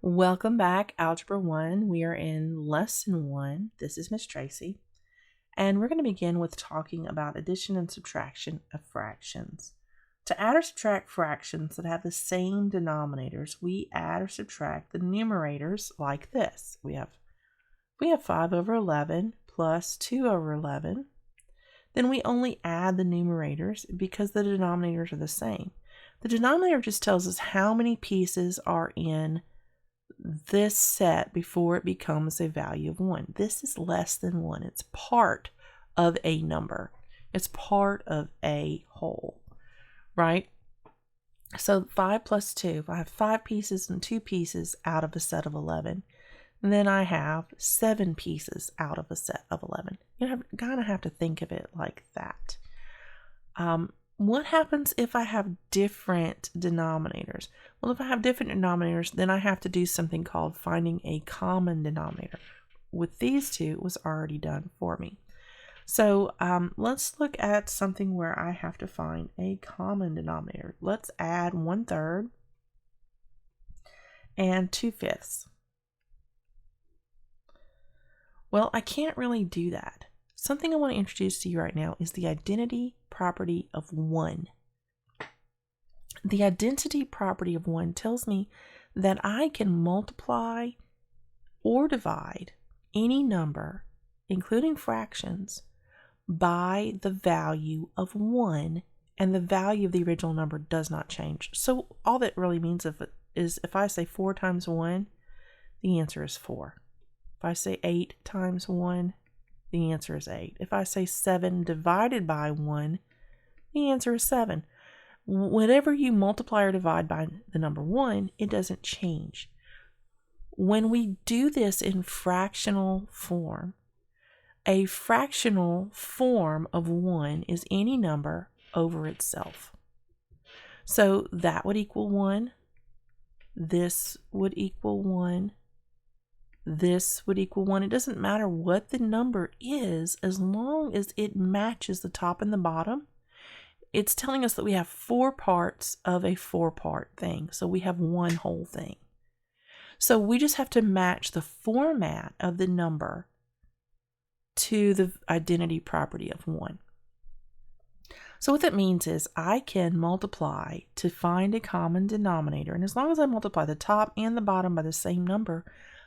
Welcome back, Algebra 1. We are in Lesson 1. This is Miss Tracy. And we're going to begin with talking about addition and subtraction of fractions. To add or subtract fractions that have the same denominators, we add or subtract the numerators like this. We have 5 over 11 plus 2 over 11. Then we only add the numerators because the denominators are the same. The denominator just tells us how many pieces are in this set before it becomes a value of 1. This is less than 1. It's part of a number. It's part of a whole, right? So 5 plus 2, if I have 5 pieces and 2 pieces out of a set of 11, then I have 7 pieces out of a set of 11. You kind of have to think of it like that. What happens if I have different denominators? Well, if I have different denominators, then I have to do something called finding a common denominator. With these two, it was already done for me. So let's look at something where I have to find a common denominator. Let's add 1/3 and 2/5. Well, I can't really do that. Something I want to introduce to you right now is the identity property of 1. The identity property of 1 tells me that I can multiply or divide any number, including fractions, by the value of 1, and the value of the original number does not change. So all that really means is if I say 4 times 1, the answer is 4. If I say 8 times 1, the answer is 8. If I say 7 divided by 1, the answer is 7. Whenever you multiply or divide by the number 1, it doesn't change. When we do this in fractional form, a fractional form of 1 is any number over itself. So that would equal 1. This would equal 1. This would equal 1. It doesn't matter what the number is as long as it matches the top and the bottom. It's telling us that we have 4 parts of a 4-part thing. So we have one whole thing. So we just have to match the format of the number to the identity property of 1. So what that means is I can multiply to find a common denominator. And as long as I multiply the top and the bottom by the same number,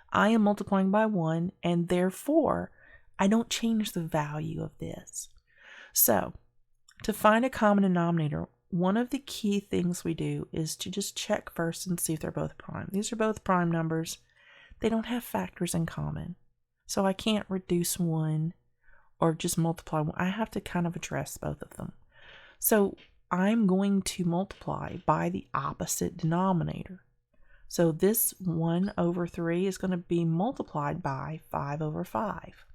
I am multiplying by 1, and therefore I don't change the value of this. So to find a common denominator, one of the key things we do is to just check first and see if they're both prime. These are both prime numbers. They don't have factors in common. So I can't reduce one or just multiply one. I have to kind of address both of them. So I'm going to multiply by the opposite denominator. So this 1 over 3 is going to be multiplied by 5 over 5.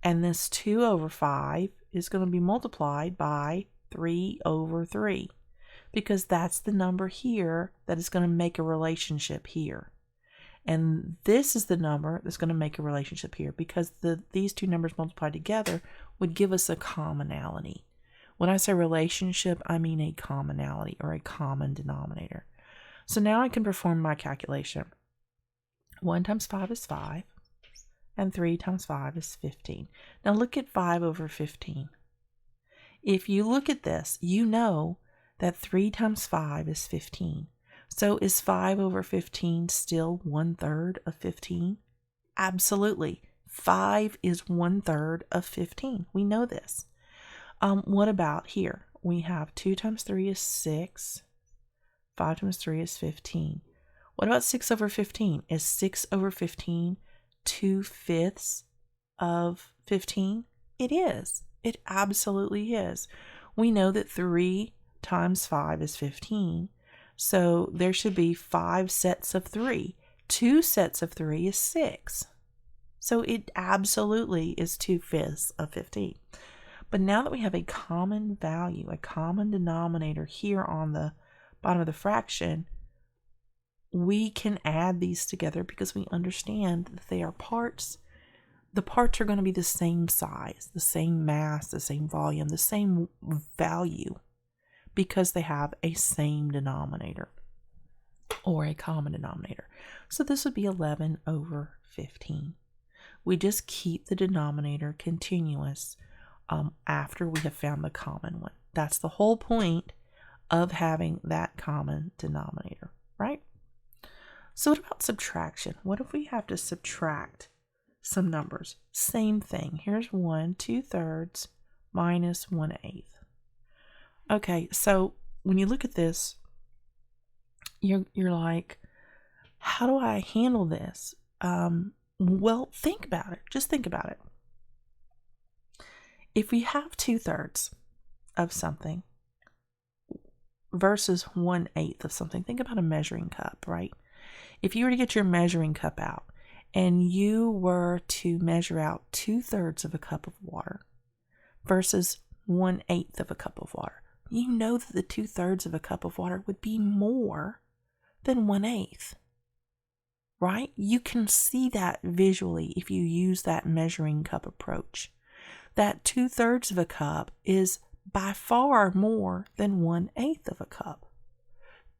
And this 2 over 5 is going to be multiplied by 3 over 3. Because that's the number here that is going to make a relationship here. And this is the number that's going to make a relationship here, because these two numbers multiplied together would give us a commonality. When I say relationship, I mean a commonality or a common denominator. So now I can perform my calculation. 1 times 5 is 5, and 3 times 5 is 15. Now look at 5 over 15. If you look at this, you know that 3 times 5 is 15. So is 5 over 15 still 1/3 of 15? Absolutely. 5 is 1/3 of 15. We know this. What about here? We have 2 times 3 is 6. 5 times 3 is 15. What about 6 over 15? Is 6 over 15 2/5 of 15? It is. It absolutely is. We know that 3 times 5 is 15. So there should be 5 sets of 3. 2 sets of 3 is 6. So it absolutely is 2/5 of 15. But now that we have a common value, a common denominator here on the bottom of the fraction, we can add these together because we understand that they are parts. The parts are going to be the same size, the same mass, the same volume, the same value, because they have a same denominator. or a common denominator. So this would be 11 over 15. We just keep the denominator continuous after we have found the common one. That's the whole point of having that common denominator, right? So what about subtraction? What if we have to subtract some numbers? Same thing. Here's 1 2/3 minus 1/8. Okay, so when you look at this, you're like, how do I handle this? Well, think about it. Just think about it. If we have 2/3 of something versus 1/8 of something, think about a measuring cup, right? If you were to get your measuring cup out and you were to measure out 2/3 of a cup of water versus 1/8 of a cup of water, you know that the 2/3 of a cup of water would be more than 1/8, right? You can see that visually if you use that measuring cup approach. That 2/3 of a cup is by far more than 1/8 of a cup.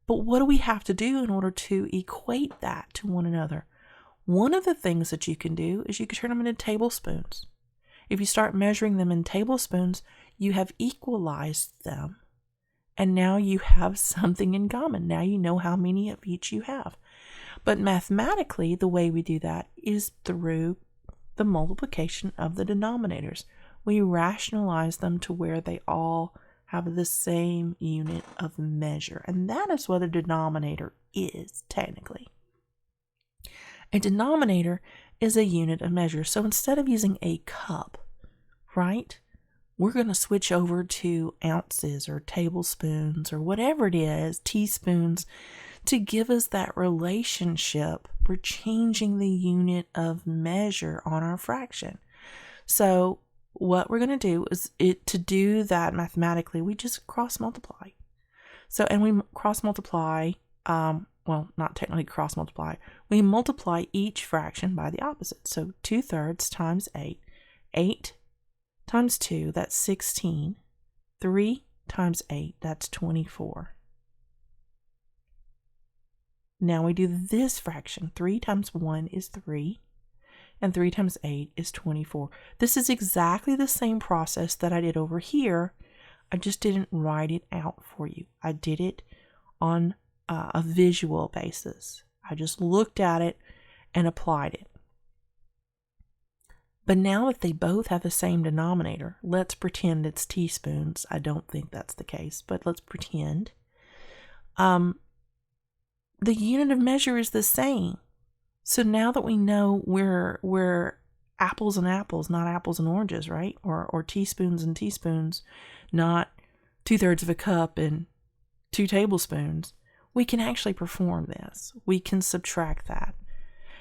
But what do we have to do in order to equate that to one another? One of the things that you can do is you can turn them into tablespoons. If you start measuring them in tablespoons, you have equalized them. And now you have something in common. Now you know how many of each you have. But mathematically, the way we do that is through the multiplication of the denominators. We rationalize them to where they all have the same unit of measure. And that is what a denominator is, technically. A denominator is a unit of measure. So instead of using a cup, right, we're going to switch over to ounces or tablespoons or whatever it is, teaspoons, to give us that relationship. We're changing the unit of measure on our fraction. So what we're going to do is, to do that mathematically, we just cross multiply. So, and we cross multiply, well, not technically cross multiply, we multiply each fraction by the opposite. So 2/3 times 8, 8 times 2, that's 16, 3 times 8, that's 24. Now we do this fraction. 3 times 1 is 3, and 3 times 8 is 24. This is exactly the same process that I did over here. I just didn't write it out for you. I did it on a visual basis. I just looked at it and applied it. But now that they both have the same denominator, let's pretend it's teaspoons. I don't think that's the case, but let's pretend. The unit of measure is the same. So now that we know we're apples and apples, not apples and oranges, right? Or teaspoons and teaspoons, not 2/3 of a cup and 2 tablespoons, we can actually perform this. We can subtract that.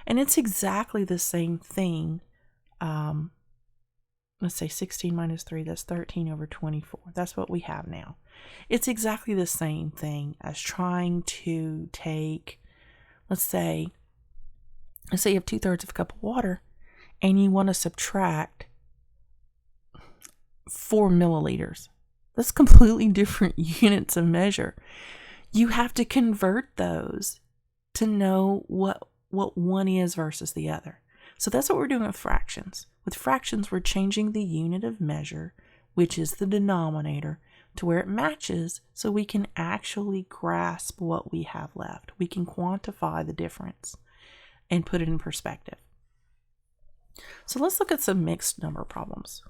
And it's exactly the same thing. Let's say 16 minus 3, that's 13 over 24. That's what we have now. It's exactly the same thing as trying to take, let's say you have 2/3 of a cup of water and you want to subtract 4 milliliters. That's completely different units of measure. You have to convert those to know what one is versus the other. So that's what we're doing with fractions. With fractions, we're changing the unit of measure, which is the denominator, to where it matches so we can actually grasp what we have left. We can quantify the difference and put it in perspective. So let's look at some mixed number problems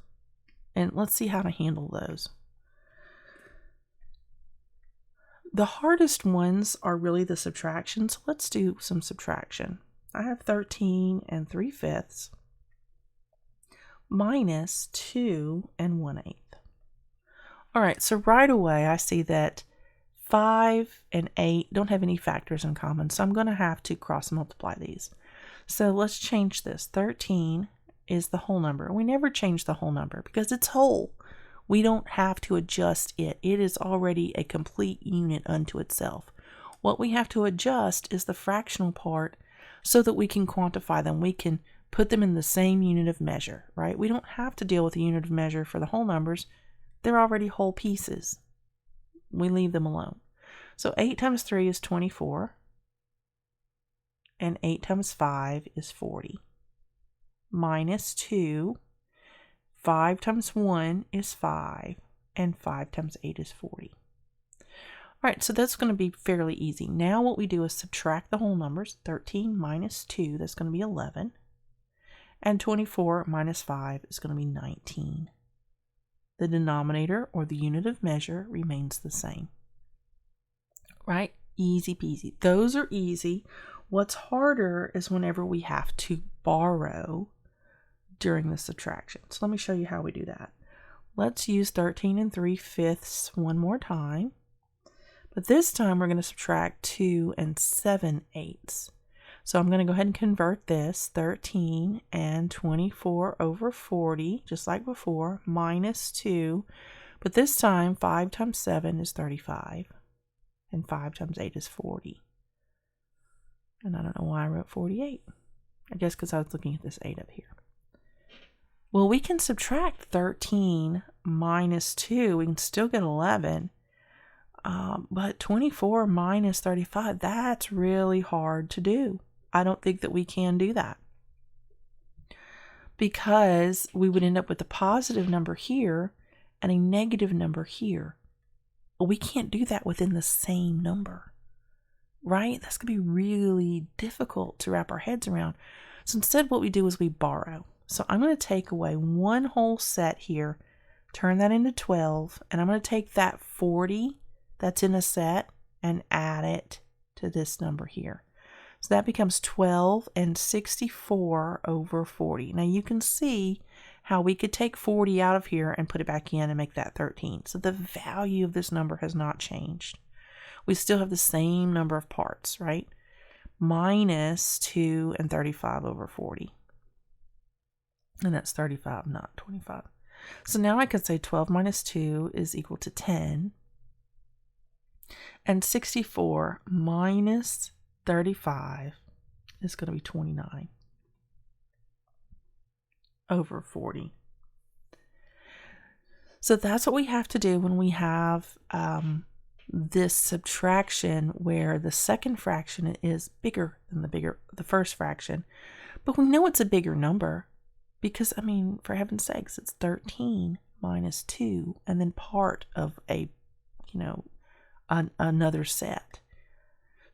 and let's see how to handle those. The hardest ones are really the subtraction, so let's do some subtraction. I have 13 3/5 minus 2 1/8. All right, so right away I see that 5 and 8 don't have any factors in common, so I'm going to have to cross multiply these. So let's change this. 13 is the whole number. We never change the whole number because it's whole. We don't have to adjust it. It is already a complete unit unto itself. What we have to adjust is the fractional part so that we can quantify them. We can put them in the same unit of measure, right? We don't have to deal with the unit of measure for the whole numbers. They're already whole pieces. We leave them alone. So 8 times 3 is 24. and 8 times 5 is 40. Minus 2, 5 times 1 is 5, and 5 times 8 is 40. All right, so that's going to be fairly easy. Now what we do is subtract the whole numbers. 13 minus 2, that's going to be 11. And 24 minus 5 is going to be 19. The denominator, or the unit of measure, remains the same. Right? Easy peasy. Those are easy. What's harder is whenever we have to borrow during the subtraction. So let me show you how we do that. Let's use 13 3/5 one more time. But this time we're going to subtract 2 7/8. So I'm going to go ahead and convert this. 13 and 24 over 40, just like before, minus 2. But this time 5 times 7 is 35. And 5 times 8 is 40. And I don't know why I wrote 48. I guess because I was looking at this 8 up here. Well, we can subtract 13 minus 2. We can still get 11. But 24 minus 35, that's really hard to do. I don't think that we can do that. Because we would end up with a positive number here and a negative number here. But we can't do that within the same number. Right? That's going to be really difficult to wrap our heads around. So instead what we do is we borrow. So I'm going to take away one whole set here, turn that into 12, and I'm going to take that 40 that's in a set and add it to this number here. So that becomes 12 and 64 over 40. Now you can see how we could take 40 out of here and put it back in and make that 13. So the value of this number has not changed. We still have the same number of parts, right? Minus 2 and 35 over 40. And that's 35, not 25. So now I could say 12 minus 2 is equal to 10. And 64 minus 35 is going to be 29 over 40. So that's what we have to do when we have this subtraction where the second fraction is bigger than the first fraction. But we know it's a bigger number because, I mean, for heaven's sakes, it's 13 minus 2 and then part of a, another set.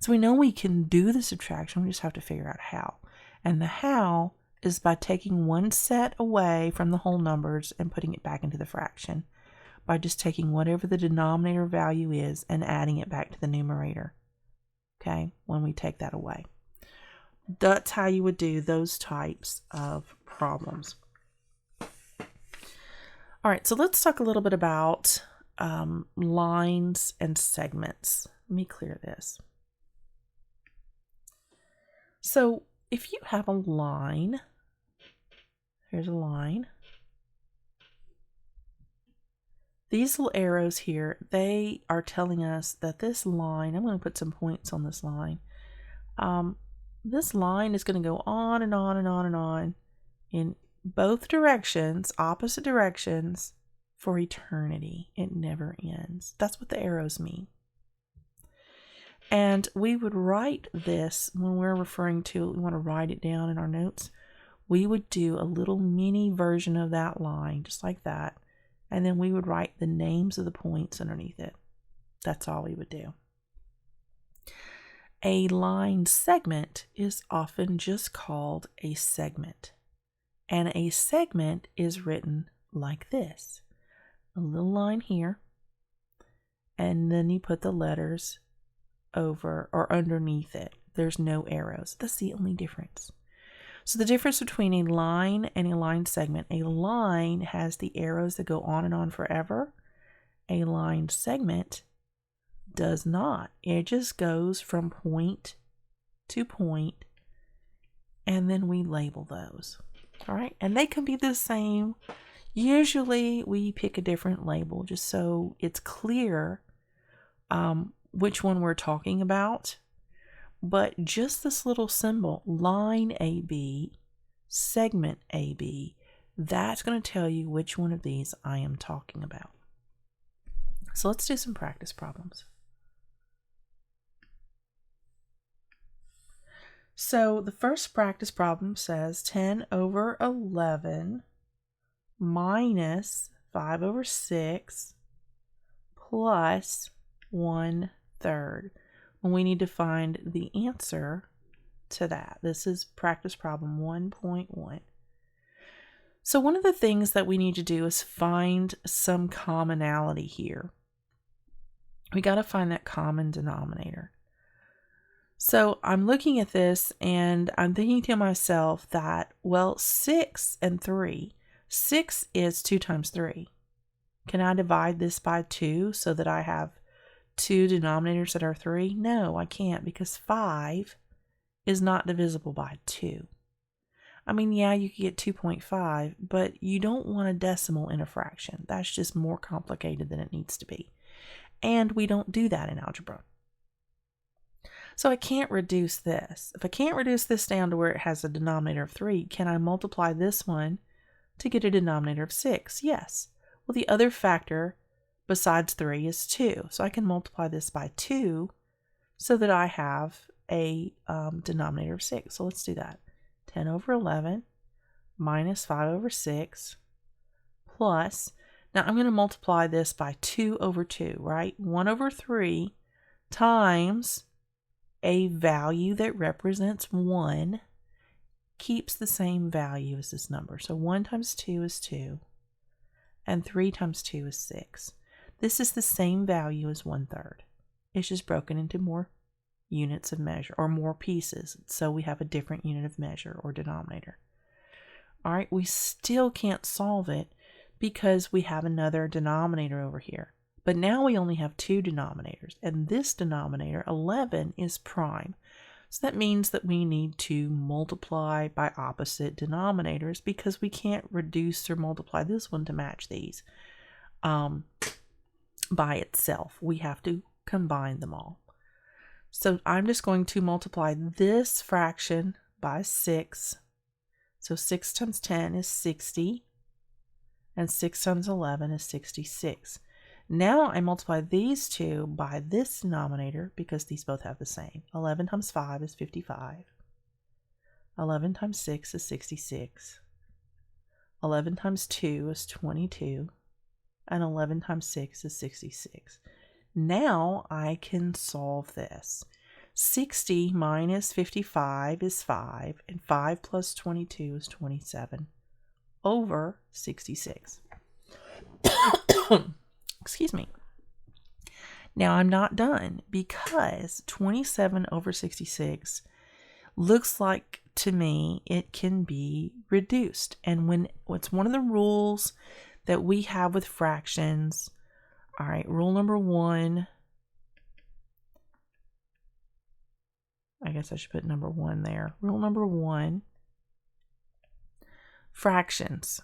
So we know we can do the subtraction, we just have to figure out how. And the how is by taking one set away from the whole numbers and putting it back into the fraction. By just taking whatever the denominator value is and adding it back to the numerator. Okay, when we take that away. That's how you would do those types of problems. All right, so let's talk a little bit about lines and segments. Let me clear this. So if you have a line, here's a line. These little arrows here, they are telling us that this line, I'm going to put some points on this line. This line is going to go on and on and on and on in both directions, opposite directions, for eternity. It never ends. That's what the arrows mean. And we would write this when we're referring to it, we want to write it down in our notes. We would do a little mini version of that line, just like that. And then we would write the names of the points underneath it. That's all we would do. A line segment is often just called a segment. And a segment is written like this. A little line here. And then you put the letters over or underneath it. There's no arrows. That's the only difference. So the difference between a line and a line segment, a line has the arrows that go on and on forever. A line segment does not. It just goes from point to point, and then we label those. All right, and they can be the same. Usually we pick a different label just so it's clear which one we're talking about. But just this little symbol, line AB, segment AB, that's going to tell you which one of these I am talking about. So let's do some practice problems. So the first practice problem says 10 over 11 minus 5 over 6 plus 1/3. And we need to find the answer to that. This is practice problem 1.1. So one of the things that we need to do is find some commonality here. We got to find that common denominator. So I'm looking at this and I'm thinking to myself that, well, 6 and 3, 6 is 2 times 3. Can I divide this by 2 so that I have two denominators that are 3? No, I can't, because 5 is not divisible by 2. I mean, yeah, you could get 2.5, but you don't want a decimal in a fraction. That's just more complicated than it needs to be. And we don't do that in algebra. So I can't reduce this. If I can't reduce this down to where it has a denominator of 3, can I multiply this one to get a denominator of 6? Yes. Well, the other factor besides 3 is 2. So I can multiply this by 2 so that I have a denominator of 6. So let's do that. 10 over 11 minus 5 over 6 plus, now I'm going to multiply this by 2 over 2, right? 1 over 3 times a value that represents 1 keeps the same value as this number. So 1 times 2 is 2, and 3 times 2 is 6. This is the same value as 1/3. It's just broken into more units of measure, or more pieces, so we have a different unit of measure or denominator. All right, we still can't solve it because we have another denominator over here. But now we only have two denominators, and this denominator, 11, is prime. So that means that we need to multiply by opposite denominators because we can't reduce or multiply this one to match these by itself. We have to combine them all. So I'm just going to multiply this fraction by 6. So 6 times 10 is 60, and 6 times 11 is 66. Now I multiply these two by this denominator because these both have the same. 11 times 5 is 55. 11 times 6 is 66. 11 times 2 is 22. And 11 times 6 is 66. Now I can solve this. 60 minus 55 is 5, and 5 plus 22 is 27 over 66. Excuse me. Now I'm not done because 27 over 66 looks like to me it can be reduced. And when it's one of the rules that we have with fractions. All right, rule number 1. I guess I should put number 1 there. Rule number 1, fractions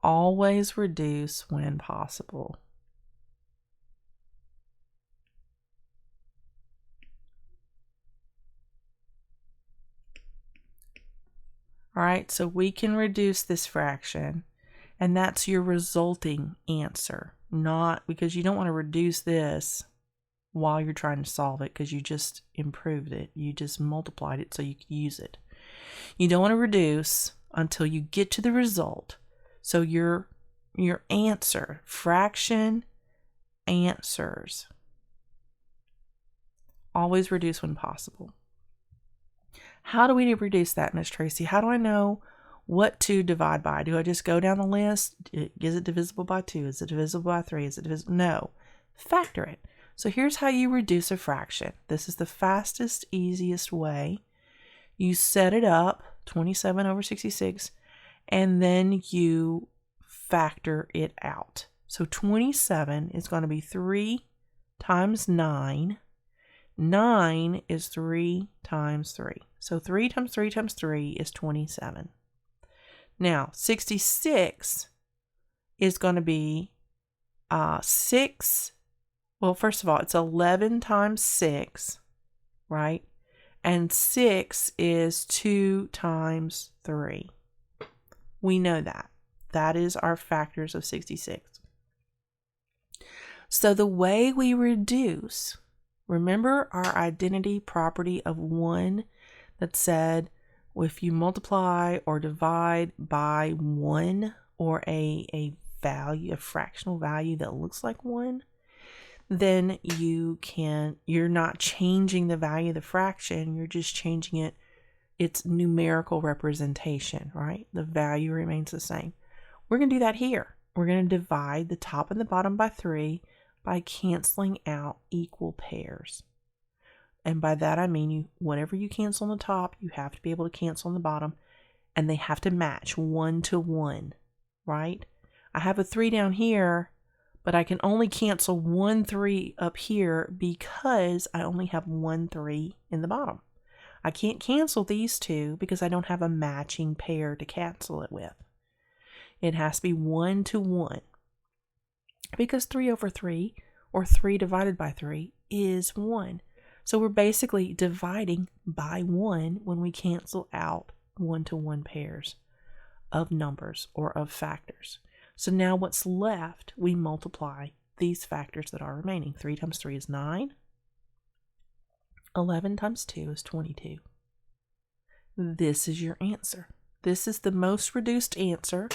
always reduce when possible. All right, so we can reduce this fraction, and that's your resulting answer. Not because you don't want to reduce this while you're trying to solve it because you just improved it. You just multiplied it so you could use it. You don't want to reduce until you get to the result. So your answer, fraction answers, always reduce when possible. How do we reduce that, Miss Tracy? How do I know what to divide by? Do I just go down the list? Is it divisible by 2? Is it divisible by 3? Is it divisible? No. Factor it. So here's how you reduce a fraction. This is the fastest, easiest way. You set it up, 27 over 66, and then you factor it out. So 27 is going to be 3 times 9. 9 is 3 times 3. So 3 times 3 times 3 is 27. Now, 66 is going to be 6. Well, first of all, it's 11 times 6, right? And 6 is 2 times 3. We know that. That is our factors of 66. So the way we reduce Remember our identity property of 1 that said if you multiply or divide by 1 or a value, a fractional value that looks like 1, then you're not changing the value of the fraction, you're just changing its numerical representation, right? The value remains the same. We're going to do that here. We're going to divide the top and the bottom by 3 by canceling out equal pairs. And by that I mean whatever you cancel on the top, you have to be able to cancel on the bottom, and they have to match 1 to 1, right? I have a 3 down here, but I can only cancel 1 3 up here because I only have 1 3 in the bottom. I can't cancel these two because I don't have a matching pair to cancel it with. It has to be 1 to 1 because 3 over 3 or 3 divided by 3 is 1. So we're basically dividing by 1 when we cancel out 1 to 1 pairs of numbers or of factors. So now what's left, we multiply these factors that are remaining. 3 times 3 is 9. 11 times 2 is 22. This is your answer. This is the most reduced answer.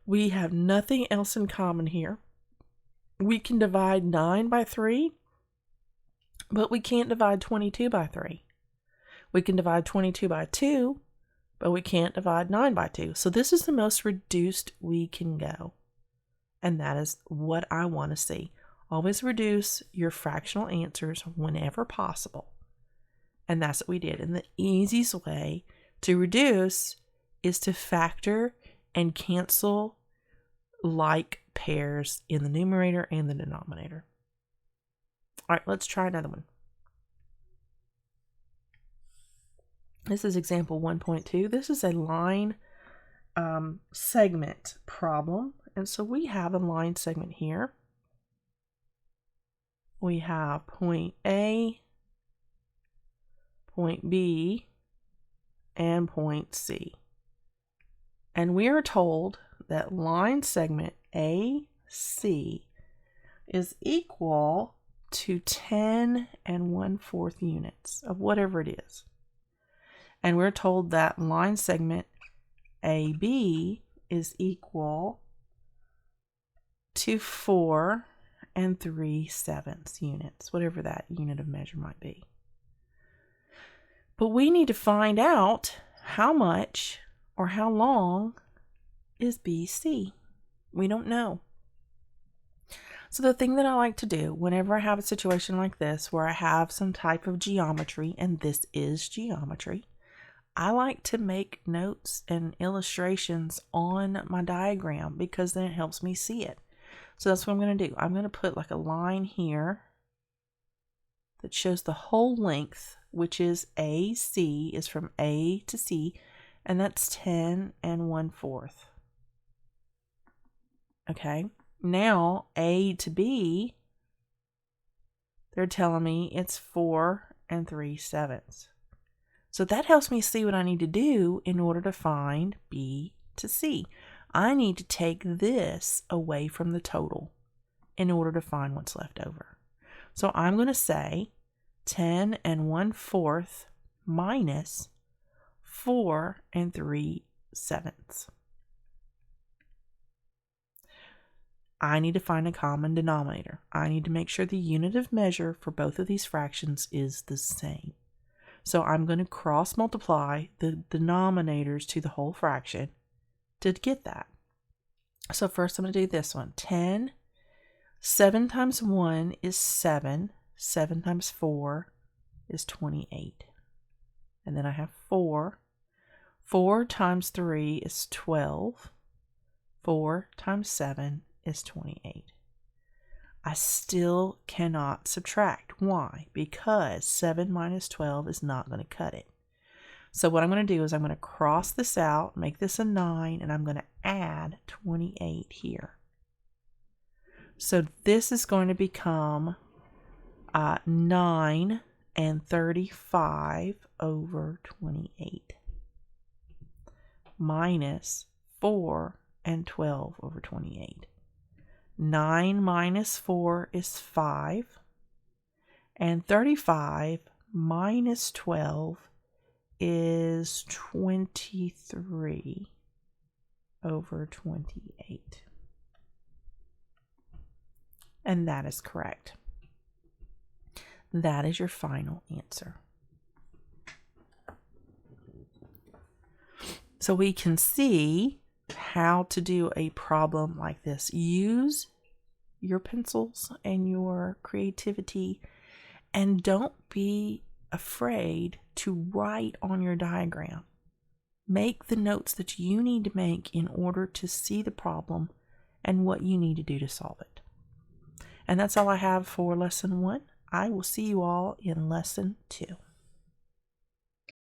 We have nothing else in common here. We can divide 9 by 3, but we can't divide 22 by 3. We can divide 22 by 2, but we can't divide 9 by 2. So this is the most reduced we can go. And that is what I want to see. Always reduce your fractional answers whenever possible. And that's what we did. And the easiest way to reduce is to factor and cancel like pairs in the numerator and the denominator. All right, let's try another one. This is example 1.2. This is a line segment problem. And so we have a line segment here. We have point A, point B, and point C. And we are told that line segment AC is equal to 10 1/4 units of whatever it is. And we're told that line segment AB is equal to 4 3/7 units, whatever that unit of measure might be. But we need to find out how much or how long is BC. We don't know. So the thing that I like to do whenever I have a situation like this where I have some type of geometry, and this is geometry, I like to make notes and illustrations on my diagram because then it helps me see it. So that's what I'm going to do. I'm going to put like a line here that shows the whole length, which is AC, is from A to C, and that's 10 1/4. Okay, now A to B, they're telling me it's 4 3/7. So that helps me see what I need to do in order to find B to C. I need to take this away from the total in order to find what's left over. So I'm going to say 10 1/4 minus 4 3/7. I need to find a common denominator. I need to make sure the unit of measure for both of these fractions is the same. So I'm going to cross multiply the denominators to the whole fraction to get that. So first I'm going to do this one. 10, 7 times 1 is 7. 7 times 4 is 28. And then I have 4. 4 times 3 is 12. 4 times 7 is 28. I still cannot subtract. Why? Because 7 minus 12 is not going to cut it. So what I'm going to do is I'm going to cross this out, make this a 9, and I'm going to add 28 here. So this is going to become 9 35 over 28 minus 4 12 over 28. 9 minus 4 is 5, And 35 minus 12 is 23 over 28. And that is correct. That is your final answer. So we can see how to do a problem like this. Use your pencils and your creativity, and don't be afraid to write on your diagram. Make the notes that you need to make in order to see the problem and what you need to do to solve it. And that's all I have for lesson 1. I will see you all in lesson 2.